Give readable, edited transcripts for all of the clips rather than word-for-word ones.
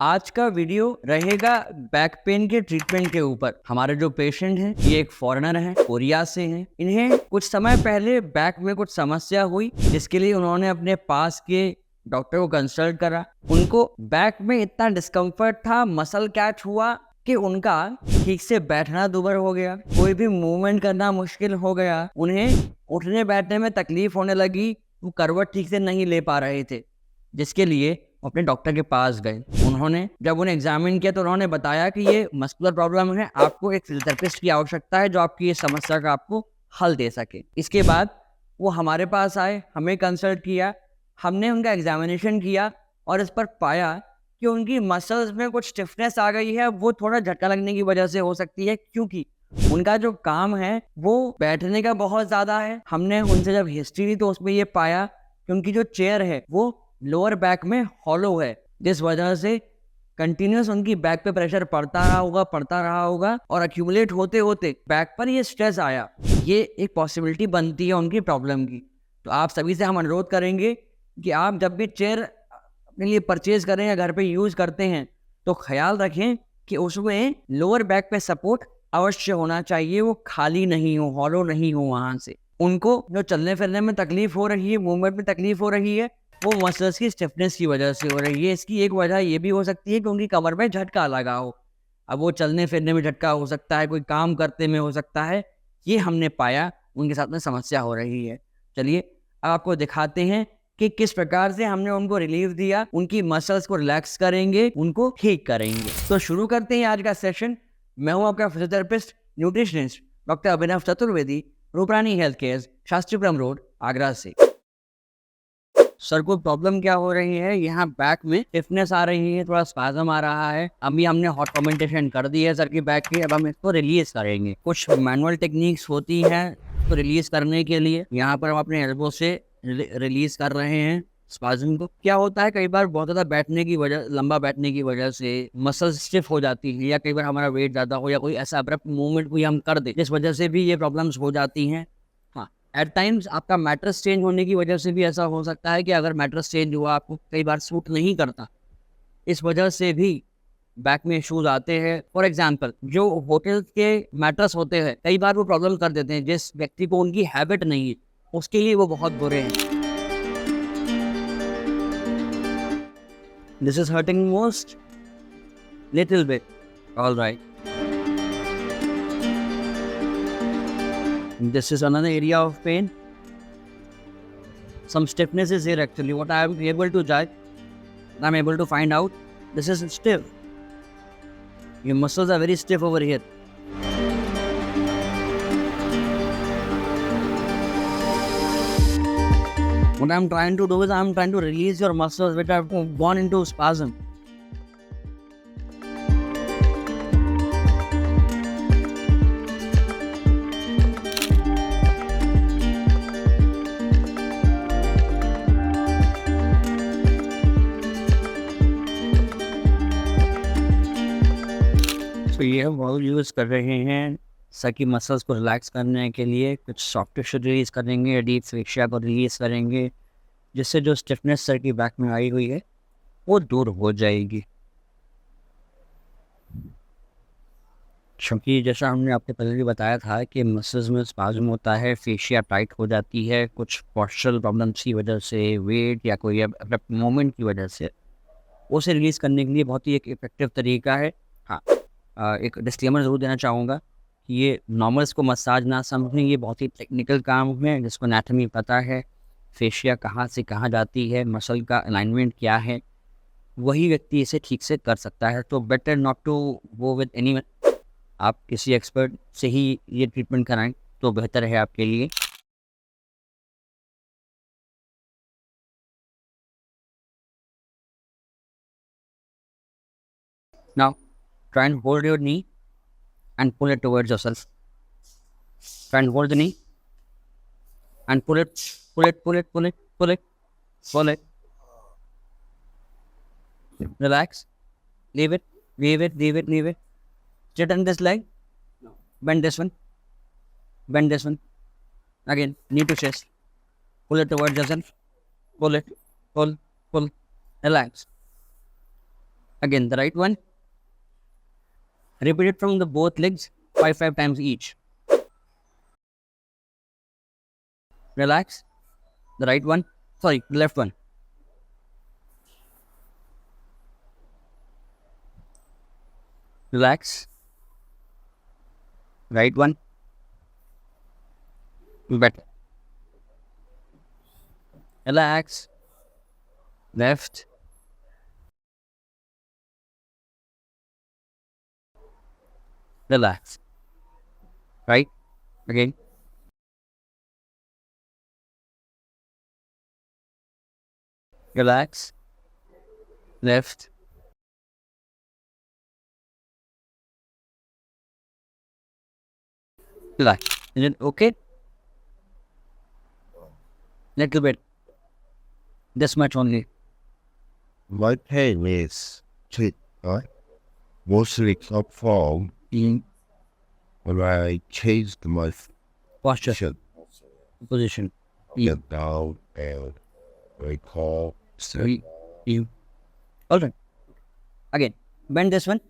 आज का वीडियो रहेगा बैक पेन के ट्रीटमेंट के ऊपर। हमारे जो पेशेंट हैं ये एक फॉरेनर हैं, कोरिया से हैं। इन्हें कुछ समय पहले बैक में कुछ समस्या हुई, जिसके लिए उन्होंने अपने पास के डॉक्टर को कंसल्ट करा। उनको बैक में इतना डिस्कम्फर्ट था, मसल कैच हुआ कि उनका ठीक से बैठना दूभर हो गया, कोई भी मूवमेंट करना मुश्किल हो गया। उन्हें उठने बैठने में तकलीफ होने लगी, वो करवट ठीक से नहीं ले पा रहे थे, जिसके लिए अपने डॉक्टर के पास गए। उन्होंने जब उन्हें एग्जामिन किया तो उन्होंने बताया कि ये मस्कुलर प्रॉब्लम है, आपको एक फिजियोथेरेपिस्ट की आवश्यकता है जो आपकी ये समस्या का आपको हल दे सके। इसके बाद वो हमारे पास आए, हमें कंसल्ट किया, हमने उनका एग्जामिनेशन किया और इस पर पाया कि उनकी मसल्स में कुछ स्टिफनेस आ गई है। वो थोड़ा झटका लगने की वजह से हो सकती है, क्योंकि उनका जो काम है वो बैठने का बहुत ज़्यादा है। हमने उनसे जब हिस्ट्री ली तो उसमें ये पाया कि उनकी जो चेयर है वो लोअर बैक में हॉलो है, जिस वजह से कंटिन्यूस उनकी बैक पे प्रेशर पड़ता रहा होगा और एक्यूमुलेट होते होते बैक पर ये स्ट्रेस आया। ये एक पॉसिबिलिटी बनती है उनकी प्रॉब्लम की। तो आप सभी से हम अनुरोध करेंगे कि आप जब भी चेयर अपने लिए परचेज करें या घर पे यूज करते हैं तो ख्याल रखें कि उसमें लोअर बैक पे सपोर्ट अवश्य होना चाहिए, वो खाली नहीं हो, हॉलो नहीं हो। वहां से उनको जो चलने फिरने में तकलीफ हो रही है, मूवमेंट में तकलीफ हो रही है, वो मसल्स की स्टिफनेस की वजह से हो रही है। इसकी एक वजह ये भी हो सकती है कि उनकी कमर में झटका लगा हो। अब वो चलने फिरने में झटका हो सकता है, कोई काम करते में हो सकता है। ये हमने पाया उनके साथ में समस्या हो रही है। चलिए अब आपको दिखाते हैं कि किस प्रकार से हमने उनको रिलीफ दिया, उनकी मसल्स को रिलैक्स करेंगे, उनको ठीक करेंगे। तो शुरू करते हैं आज का सेशन। मैं हूं आपका physiotherapist nutritionist doctor Abhinav Chaturvedi, Ruprani health care, Shastripuram road, Agra से। सर को प्रॉब्लम क्या हो रही है? यहाँ बैक में स्टिफनेस आ रही है, थोड़ा स्पाज्म आ रहा है। अभी हमने हॉट कमेंटेशन कर दी है सर की बैक की, अब हम इसको रिलीज करेंगे। कुछ मैनुअल टेक्निक्स होती हैं तो रिलीज करने के लिए यहाँ पर हम अपने एल्बो से रिलीज कर रहे हैं स्पाज्म को। क्या होता है, कई बार बहुत ज़्यादा बैठने की वजह, लंबा बैठने की वजह से मसल स्टिफ हो जाती है, या कई बार हमारा वेट ज़्यादा हो या कोई ऐसा अब्रप्ट मूवमेंट कोई हम कर दे जिस वजह से भी ये प्रॉब्लम्स हो जाती हैं। हाँ, एट टाइम्स आपका मैट्रेस चेंज होने की वजह से भी ऐसा हो सकता है कि अगर मैट्रेस चेंज हुआ, आपको कई बार सूट नहीं करता, इस वजह से भी बैक में इश्यूज आते हैं। फॉर एग्जांपल, जो होटल के मैट्रेस होते हैं कई बार वो प्रॉब्लम कर देते हैं, जिस व्यक्ति को उनकी हैबिट नहीं है उसके लिए वो बहुत बुरे हैं। This is hurting most little bit, alright. This is another area of pain. Some stiffness is here actually. What I am able to judge, I'm able to find out, this is stiff. Your muscles are very stiff over here. What I'm trying to do is I'm trying to release your muscles which have gone into spasm. तो ये हम बहुत use कर रहे हैं sir की muscles को relax करने के लिए। कुछ सॉफ्ट टिश्यू रिलीज करेंगे, डीप फेशिया को रिलीज करेंगे, जिससे जो स्टिफनेस सर की बैक में आई हुई है वो दूर हो जाएगी। क्योंकि जैसा हमने आपको पहले भी बताया था कि मसल्स में स्पाज्म होता है, फेशिया टाइट हो जाती है, कुछ पोस्चरल प्रॉब्लम्स की वजह से, वेट या कोई अब्रप्ट मूवमेंट की वजह से, उसे रिलीज़ करने के लिए बहुत ही एक इफेक्टिव तरीका है। हाँ, एक डिस्क्लेमर ज़रूर देना चाहूँगा कि ये नॉर्मल्स को मसाज ना समझें, ये बहुत ही टेक्निकल काम है जिसको एनाटॉमी पता है, फेशिया कहाँ से कहाँ जाती है, मसल का अलाइनमेंट क्या है, वही व्यक्ति इसे ठीक से कर सकता है। तो better not to go with anyone, आप किसी एक्सपर्ट से ही ये ट्रीटमेंट कराएं तो बेहतर है आपके लिए। Now try and hold your knee and pull it towards yourself. Try and hold the knee and pull it, pull it, pull it, pull it, pull it, pull it. Relax. Leave it, leave it, leave it, leave it. Straighten this leg. Bend this one. Bend this one. Again, knee to chest. Pull it towards yourself. Pull it, pull, pull. Relax. Again, the right one. Repeat it from the both legs 5 times each. Relax. The right one. Sorry, the left one. Relax. Right one. Better. Relax. Left. Relax. Right. Again. Relax. Left. Relax. Is it okay? Little bit. This much only. My pain is right? Mostly come from In when I changed my posture. Position. get down and recall. Three. You. All right. Again. Bend this one.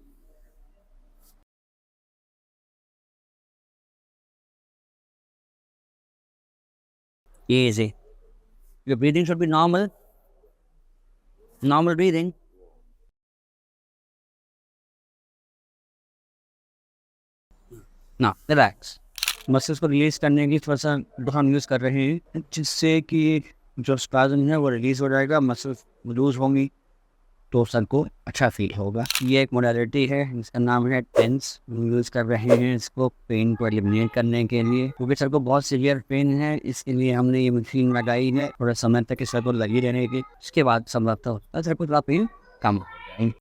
Easy. Your breathing should be normal. Normal breathing. ना relax muscles को release करने की थोड़ा सा हम use कर रहे हैं जिससे कि जो स्पाज़म है वो रिलीज हो जाएगा, मसल्स लूज होंगी तो सर को अच्छा फील होगा। ये एक मोडालिटी है जिसका नाम है टेंस। हम यूज़ कर रहे हैं इसको पेन को एलिमिनेट करने के लिए, क्योंकि सर को बहुत सीवियर पेन है, इसके लिए हमने ये मशीन लगाई है थोड़ा समय तक इस सर को लगी रहने की। इसके बाद संभवतः सर को थोड़ा पेन कम हो जाएगी।